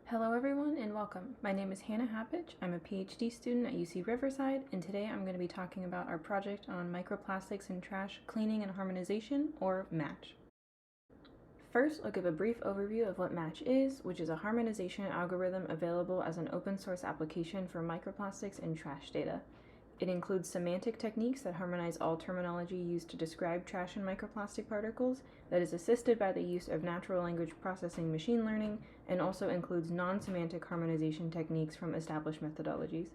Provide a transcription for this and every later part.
Hello everyone and welcome. My name is Hannah Hapich. I'm a PhD student at UC Riverside, and today I'm going to be talking about our project on microplastics in trash cleaning and harmonization, or MaTCH. First, I'll give a brief overview of what MaTCH is, which is a harmonization algorithm available as an open source application for microplastics in trash data. It includes semantic techniques that harmonize all terminology used to describe trash and microplastic particles, that is assisted by the use of natural language processing machine learning, and also includes non-semantic harmonization techniques from established methodologies.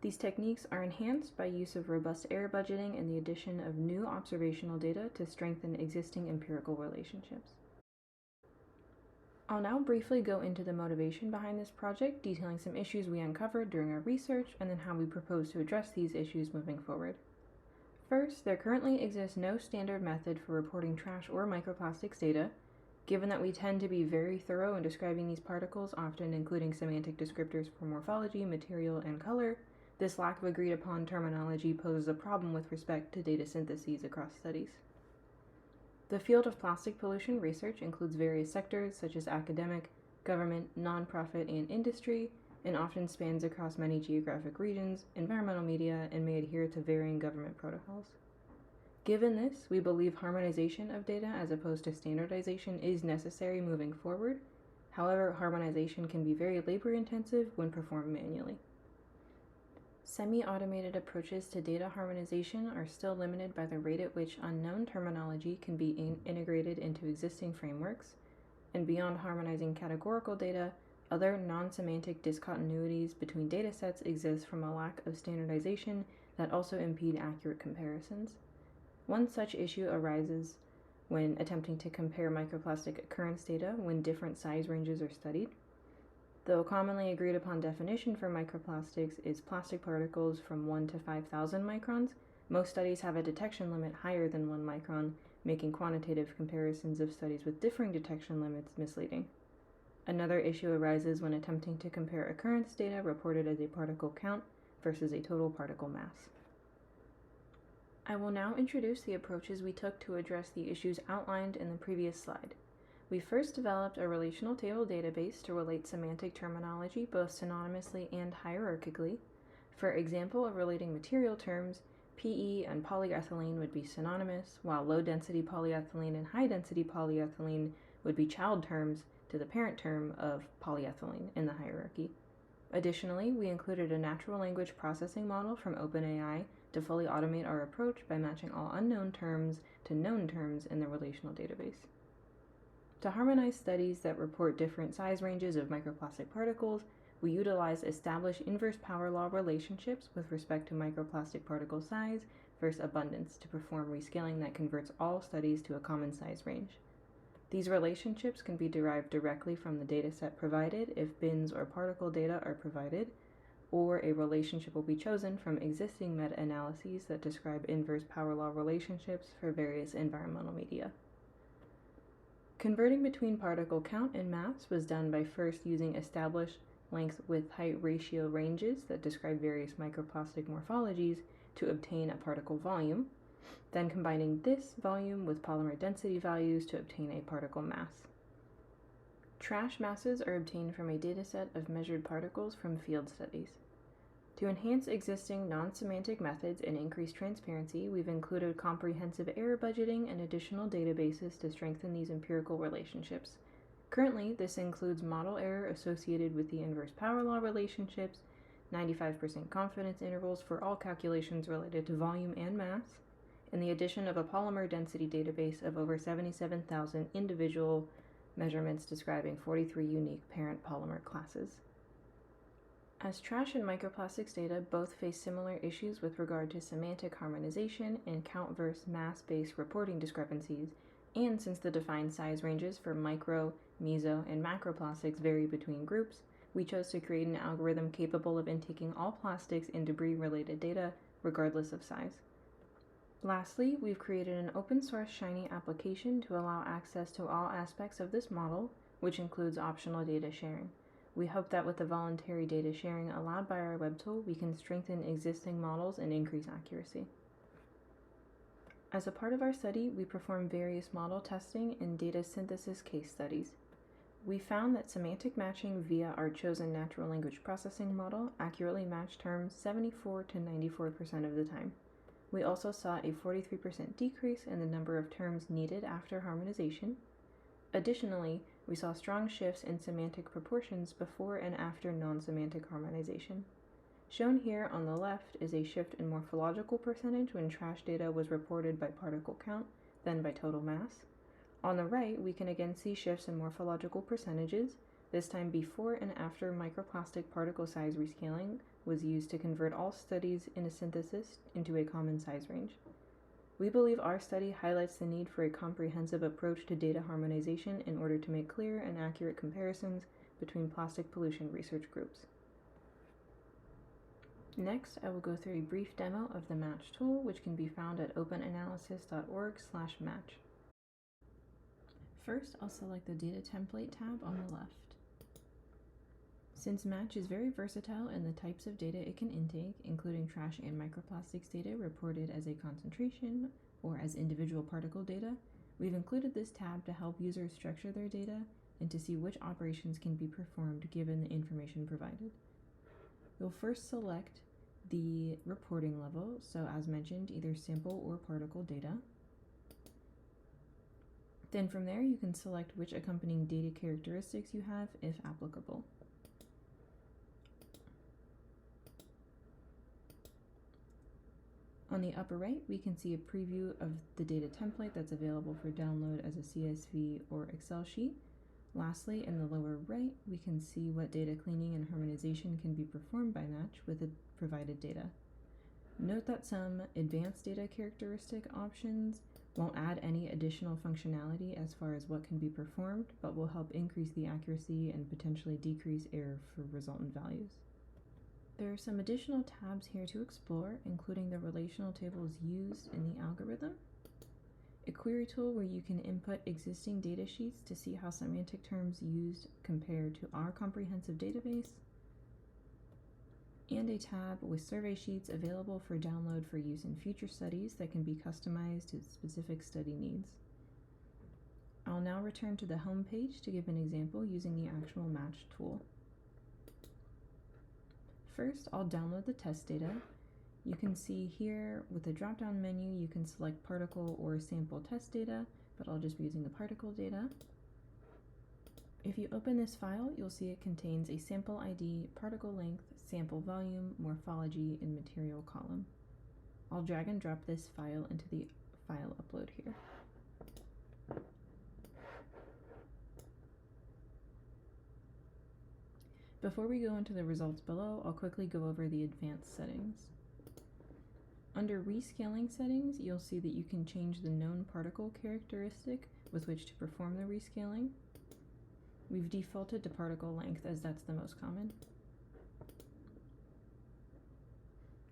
These techniques are enhanced by use of robust error budgeting and the addition of new observational data to strengthen existing empirical relationships. I'll now briefly go into the motivation behind this project, detailing some issues we uncovered during our research and then how we propose to address these issues moving forward. First, there currently exists no standard method for reporting trash or microplastics data. Given that we tend to be very thorough in describing these particles, often including semantic descriptors for morphology, material, and color, this lack of agreed upon terminology poses a problem with respect to data syntheses across studies. The field of plastic pollution research includes various sectors such as academic, government, nonprofit, and industry, and often spans across many geographic regions, environmental media, and may adhere to varying government protocols. Given this, we believe harmonization of data as opposed to standardization is necessary moving forward. However, harmonization can be very labor-intensive when performed manually. Semi-automated approaches to data harmonization are still limited by the rate at which unknown terminology can be integrated into existing frameworks, and beyond harmonizing categorical data, other non-semantic discontinuities between datasets exist from a lack of standardization that also impede accurate comparisons. One such issue arises when attempting to compare microplastic occurrence data when different size ranges are studied. Though a commonly agreed upon definition for microplastics is plastic particles from 1 to 5,000 microns, most studies have a detection limit higher than 1 micron, making quantitative comparisons of studies with differing detection limits misleading. Another issue arises when attempting to compare occurrence data reported as a particle count versus a total particle mass. I will now introduce the approaches we took to address the issues outlined in the previous slide. We first developed a relational table database to relate semantic terminology both synonymously and hierarchically. For example, of relating material terms, PE and polyethylene would be synonymous, while low-density polyethylene and high-density polyethylene would be child terms to the parent term of polyethylene in the hierarchy. Additionally, we included a natural language processing model from OpenAI to fully automate our approach by matching all unknown terms to known terms in the relational database. To harmonize studies that report different size ranges of microplastic particles, we utilize established inverse power law relationships with respect to microplastic particle size versus abundance to perform rescaling that converts all studies to a common size range. These relationships can be derived directly from the dataset provided if bins or particle data are provided, or a relationship will be chosen from existing meta-analyses that describe inverse power law relationships for various environmental media. Converting between particle count and mass was done by first using established length width height ratio ranges that describe various microplastic morphologies to obtain a particle volume, then combining this volume with polymer density values to obtain a particle mass. Trash masses are obtained from a dataset of measured particles from field studies. To enhance existing non-semantic methods and increase transparency, we've included comprehensive error budgeting and additional databases to strengthen these empirical relationships. Currently, this includes model error associated with the inverse power law relationships, 95% confidence intervals for all calculations related to volume and mass, and the addition of a polymer density database of over 77,000 individual measurements describing 43 unique parent polymer classes. As trash and microplastics data both face similar issues with regard to semantic harmonization and count versus mass-based reporting discrepancies, and since the defined size ranges for micro, meso, and macroplastics vary between groups, we chose to create an algorithm capable of intaking all plastics and debris-related data, regardless of size. Lastly, we've created an open-source Shiny application to allow access to all aspects of this model, which includes optional data sharing. We hope that with the voluntary data sharing allowed by our web tool, we can strengthen existing models and increase accuracy. As a part of our study, we perform various model testing and data synthesis case studies. We found that semantic matching via our chosen natural language processing model accurately matched terms 74 to 94% of the time. We also saw a 43% decrease in the number of terms needed after harmonization. Additionally, we saw strong shifts in semantic proportions before and after non-semantic harmonization. Shown here on the left is a shift in morphological percentage when trash data was reported by particle count, then by total mass. On the right, we can again see shifts in morphological percentages, this time before and after microplastic particle size rescaling was used to convert all studies in a synthesis into a common size range. We believe our study highlights the need for a comprehensive approach to data harmonization in order to make clear and accurate comparisons between plastic pollution research groups. Next, I will go through a brief demo of the MaTCH tool, which can be found at openanalysis.org/match. First, I'll select the Data Template tab on the left. Since MaTCH is very versatile in the types of data it can intake, including trash and microplastics data reported as a concentration or as individual particle data, we've included this tab to help users structure their data and to see which operations can be performed given the information provided. You'll first select the reporting level, so as mentioned, either sample or particle data. Then from there, you can select which accompanying data characteristics you have, if applicable. On the upper right, we can see a preview of the data template that's available for download as a CSV or Excel sheet. Lastly, in the lower right, we can see what data cleaning and harmonization can be performed by MaTCH with the provided data. Note that some advanced data characteristic options won't add any additional functionality as far as what can be performed, but will help increase the accuracy and potentially decrease error for resultant values. There are some additional tabs here to explore, including the relational tables used in the algorithm, a query tool where you can input existing data sheets to see how semantic terms used compare to our comprehensive database, and a tab with survey sheets available for download for use in future studies that can be customized to specific study needs. I'll now return to the home page to give an example using the actual MaTCH tool. First, I'll download the test data. You can see here with the drop-down menu, you can select particle or sample test data, but I'll just be using the particle data. If you open this file, you'll see it contains a sample ID, particle length, sample volume, morphology, and material column. I'll drag and drop this file into the file upload here. Before we go into the results below, I'll quickly go over the advanced settings. Under rescaling settings, you'll see that you can change the known particle characteristic with which to perform the rescaling. We've defaulted to particle length as that's the most common.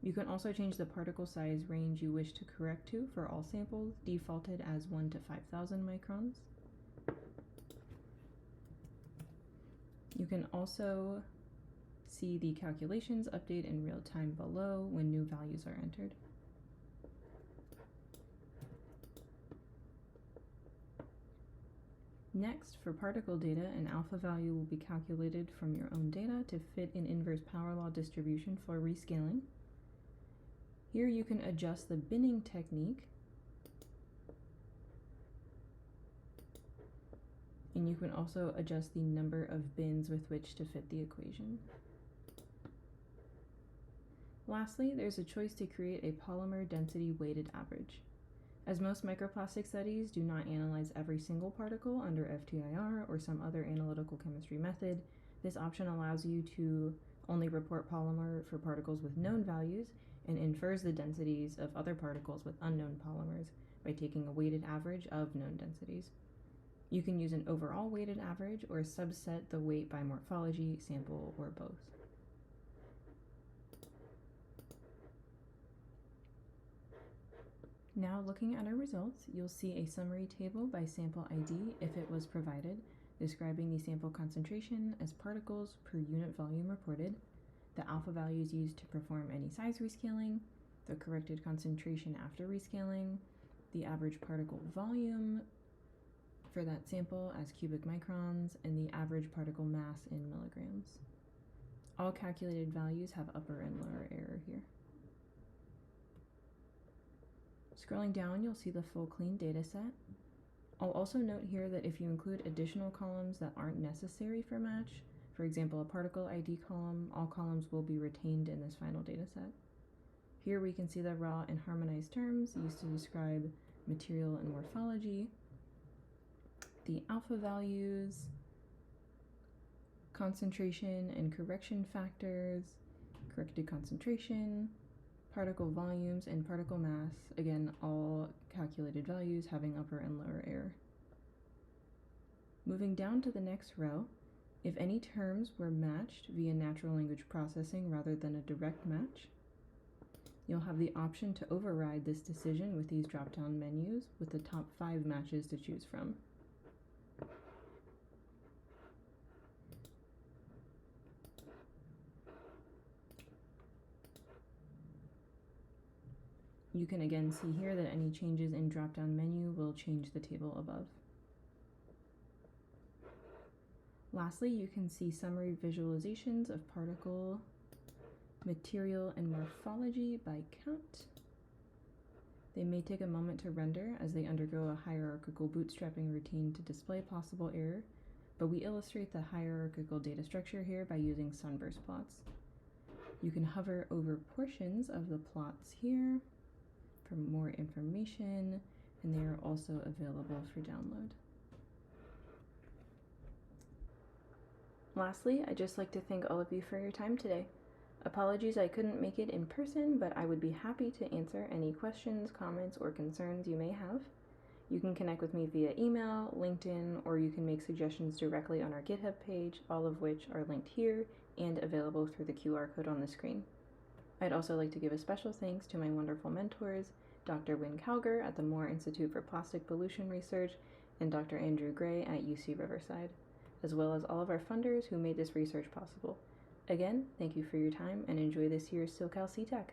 You can also change the particle size range you wish to correct to for all samples, defaulted as 1 to 5,000 microns. You can also see the calculations update in real time below when new values are entered. Next, for particle data, an alpha value will be calculated from your own data to fit an inverse power law distribution for rescaling. Here you can adjust the binning technique, and you can also adjust the number of bins with which to fit the equation. Lastly, there's a choice to create a polymer density weighted average. As most microplastic studies do not analyze every single particle under FTIR or some other analytical chemistry method, this option allows you to only report polymer for particles with known values and infers the densities of other particles with unknown polymers by taking a weighted average of known densities. You can use an overall weighted average or subset the weight by morphology, sample, or both. Now looking at our results, you'll see a summary table by sample ID if it was provided, describing the sample concentration as particles per unit volume reported, the alpha values used to perform any size rescaling, the corrected concentration after rescaling, the average particle volume for that sample as cubic microns and the average particle mass in milligrams. All calculated values have upper and lower error here. Scrolling down, you'll see the full clean data set. I'll also note here that if you include additional columns that aren't necessary for MaTCH, for example, a particle ID column, all columns will be retained in this final data set. Here we can see the raw and harmonized terms used to describe material and morphology, the alpha values, concentration and correction factors, corrected concentration, particle volumes, and particle mass, again, all calculated values having upper and lower error. Moving down to the next row, if any terms were matched via natural language processing rather than a direct match, you'll have the option to override this decision with these drop-down menus with the top 5 matches to choose from. You can again see here that any changes in drop-down menu will change the table above. Lastly, you can see summary visualizations of particle, material, and morphology by count. They may take a moment to render as they undergo a hierarchical bootstrapping routine to display possible error, but we illustrate the hierarchical data structure here by using sunburst plots. You can hover over portions of the plots here for more information, and they are also available for download. Lastly, I'd just like to thank all of you for your time today. Apologies I couldn't make it in person, but I would be happy to answer any questions, comments, or concerns you may have. You can connect with me via email, LinkedIn, or you can make suggestions directly on our GitHub page, all of which are linked here and available through the QR code on the screen. I'd also like to give a special thanks to my wonderful mentors, Dr. Wynne Calger at the Moore Institute for Plastic Pollution Research and Dr. Andrew Gray at UC Riverside, as well as all of our funders who made this research possible. Again, thank you for your time and enjoy this year's SoCalSETAC.